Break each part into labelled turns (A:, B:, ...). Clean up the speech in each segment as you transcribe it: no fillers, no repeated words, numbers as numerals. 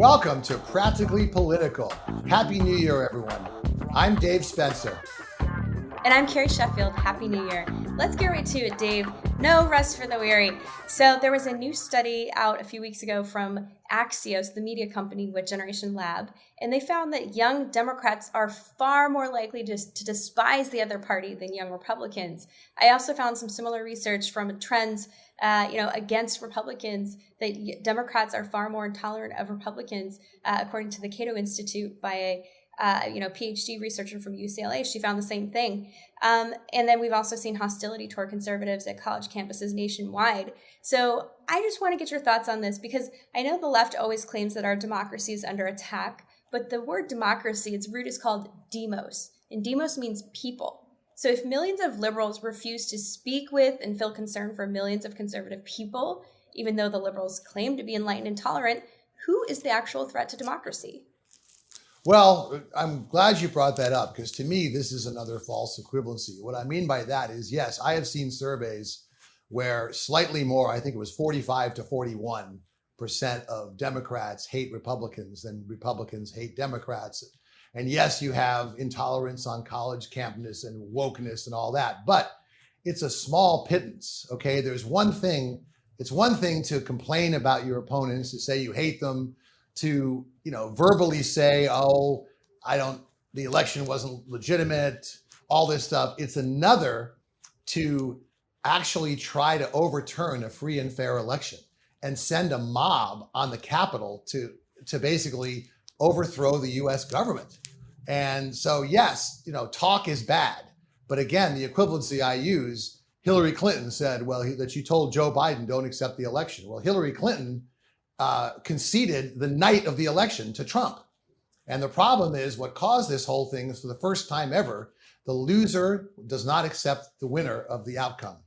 A: Welcome to Practically Political. Happy New Year, everyone. I'm Dave Spencer.
B: And I'm Carrie Sheffield. Happy New Year. Let's get right to it, Dave. No rest for the weary. So there was a new study out a few weeks ago from Axios, the media company with Generation Lab, and they found that young Democrats are far more likely to despise the other party than young Republicans. I also found some similar research from trends against Republicans, that Democrats are far more intolerant of Republicans, according to the Cato Institute by a PhD researcher from UCLA. She found the same thing. And then we've also seen hostility toward conservatives at college campuses nationwide. So I just want to get your thoughts on this, because I know the left always claims that our democracy is under attack, but the word democracy, its root is called demos, and demos means people. So if millions of liberals refuse to speak with and feel concern for millions of conservative people, even though the liberals claim to be enlightened and tolerant, who is the actual threat to democracy?
A: Well, I'm glad you brought that up, because to me, this is another false equivalency. What I mean by that is, yes, I have seen surveys where slightly more, I think it was 45 to 41% of Democrats hate Republicans and Republicans hate Democrats. And yes, you have intolerance on college campus and wokeness and all that, but it's a small pittance, okay? It's one thing to complain about your opponents, to say you hate them, to verbally say, the election wasn't legitimate, all this stuff. It's another to actually try to overturn a free and fair election and send a mob on the Capitol to basically overthrow the US government. And so, yes, talk is bad. But again, the equivalency I use, Hillary Clinton said, that she told Joe Biden, don't accept the election. Well, Hillary Clinton conceded the night of the election to Trump. And the problem is, what caused this whole thing is, for the first time ever, the loser does not accept the winner of the outcome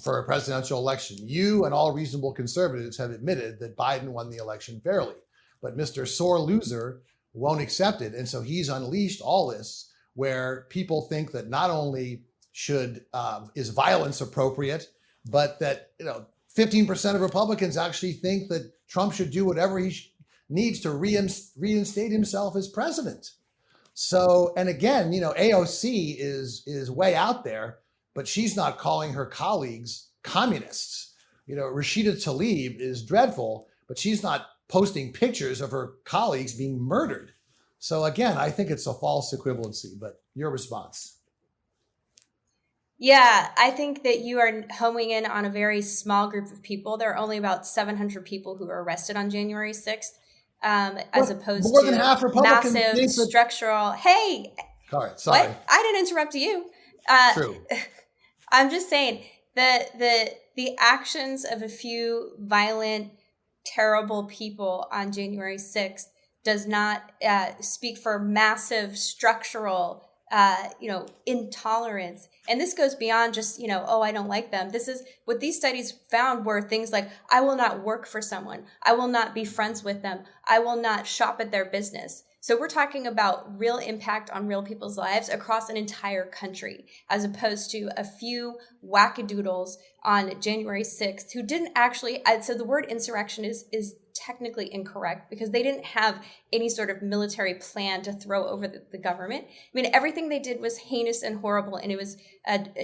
A: for a presidential election. You and all reasonable conservatives have admitted that Biden won the election fairly, but Mr. Sore Loser won't accept it. And so he's unleashed all this, where people think that not only is violence appropriate, but that 15% of Republicans actually think that Trump should do whatever he needs to reinstate himself as president. So, and again, AOC is way out there, but she's not calling her colleagues communists. Rashida Tlaib is dreadful, but she's not posting pictures of her colleagues being murdered. So again, I think it's a false equivalency, but your response?
B: Yeah, I think that you are homing in on a very small group of people. There are only about 700 people who were arrested on January 6th, as opposed
A: more
B: to
A: than half Republicans
B: massive structural. Hey,
A: sorry.
B: What? I didn't interrupt you.
A: True.
B: I'm just saying the actions of a few violent, terrible people on January 6th does not speak for massive structural intolerance. And this goes beyond just, I don't like them. This is what these studies found, were things like, I will not work for someone. I will not be friends with them. I will not shop at their business. So we're talking about real impact on real people's lives across an entire country, as opposed to a few wackadoodles on January 6th who didn't actually, so the word insurrection is technically incorrect, because they didn't have any sort of military plan to throw over the government. I mean, everything they did was heinous and horrible, and it was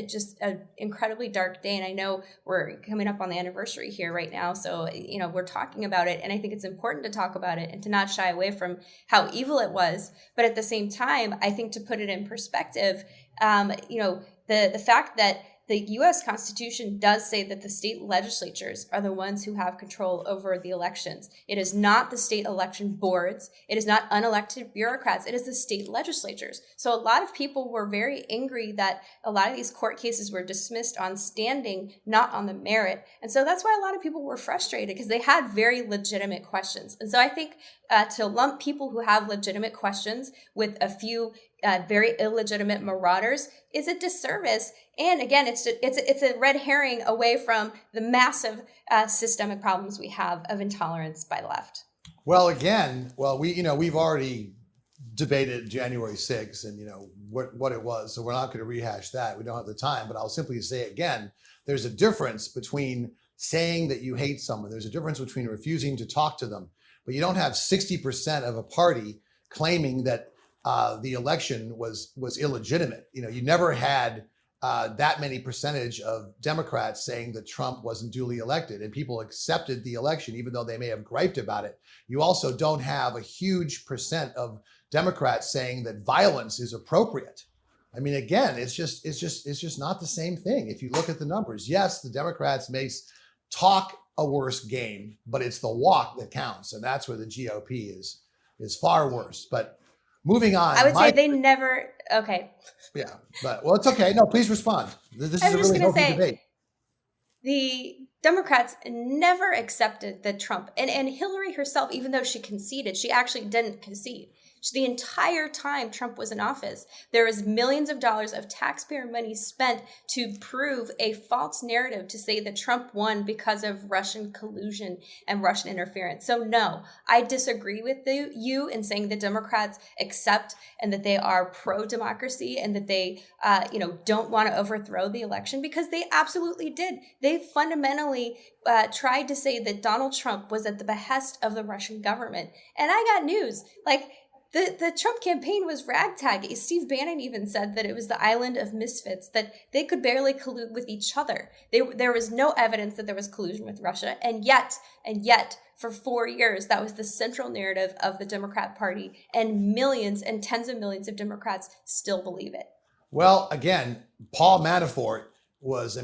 B: just an incredibly dark day. And I know we're coming up on the anniversary here right now, so we're talking about it, and I think it's important to talk about it and to not shy away from how evil it was. But at the same time, I think, to put it in perspective, the fact that the U.S. Constitution does say that the state legislatures are the ones who have control over the elections. It is not the state election boards. It is not unelected bureaucrats. It is the state legislatures. So a lot of people were very angry that a lot of these court cases were dismissed on standing, not on the merit. And so that's why a lot of people were frustrated, because they had very legitimate questions. And so I think to lump people who have legitimate questions with a few very illegitimate marauders is a disservice. And again, it's a red herring away from the massive systemic problems we have of intolerance by the left.
A: Well, again, we've already debated January 6th and what it was, so we're not going to rehash that. We don't have the time, but I'll simply say again, there's a difference between saying that you hate someone. There's a difference between refusing to talk to them. but you don't have 60% of a party claiming that the election was illegitimate. You never had that many percentage of Democrats saying that Trump wasn't duly elected, and people accepted the election, even though they may have griped about it. You also don't have a huge percent of Democrats saying that violence is appropriate. I mean, again, it's just not the same thing. If you look at the numbers, yes, the Democrats may talk a worse game, but it's the walk that counts, and that's where the GOP is far worse. But moving on,
B: I would say they never. Okay.
A: Yeah, but well, it's okay. No, please respond. This is a really healthy debate.
B: The Democrats never accepted that Trump and Hillary herself, even though she conceded, she actually didn't concede. The entire time Trump was in office, there was millions of dollars of taxpayer money spent to prove a false narrative to say that Trump won because of Russian collusion and Russian interference. So no, I disagree with you in saying that Democrats accept and that they are pro-democracy and that they don't want to overthrow the election, because they absolutely did. They fundamentally tried to say that Donald Trump was at the behest of the Russian government. And I got news. The Trump campaign was ragtag. Steve Bannon even said that it was the island of misfits, that they could barely collude with each other. There was no evidence that there was collusion with Russia. And yet, for 4 years, that was the central narrative of the Democrat Party. And millions and tens of millions of Democrats still believe it.
A: Well, again, Paul Manafort was,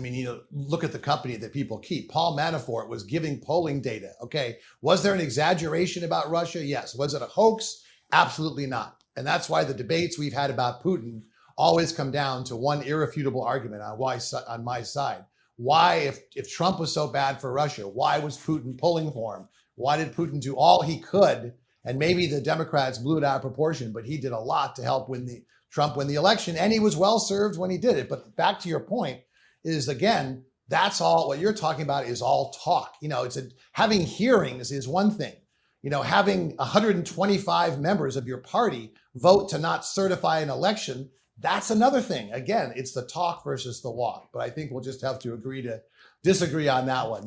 A: look at the company that people keep. Paul Manafort was giving polling data. Okay. Was there an exaggeration about Russia? Yes. Was it a hoax? Absolutely not. And that's why the debates we've had about Putin always come down to one irrefutable argument on my side. Why, if Trump was so bad for Russia, why was Putin pulling for him? Why did Putin do all he could? And maybe the Democrats blew it out of proportion, but he did a lot to help Trump win the election, and he was well served when he did it. But back to your point is, again, that's all what you're talking about is all talk. Having hearings is one thing. Having 125 members of your party vote to not certify an election, that's another thing. Again, it's the talk versus the walk. But I think we'll just have to agree to disagree on that one.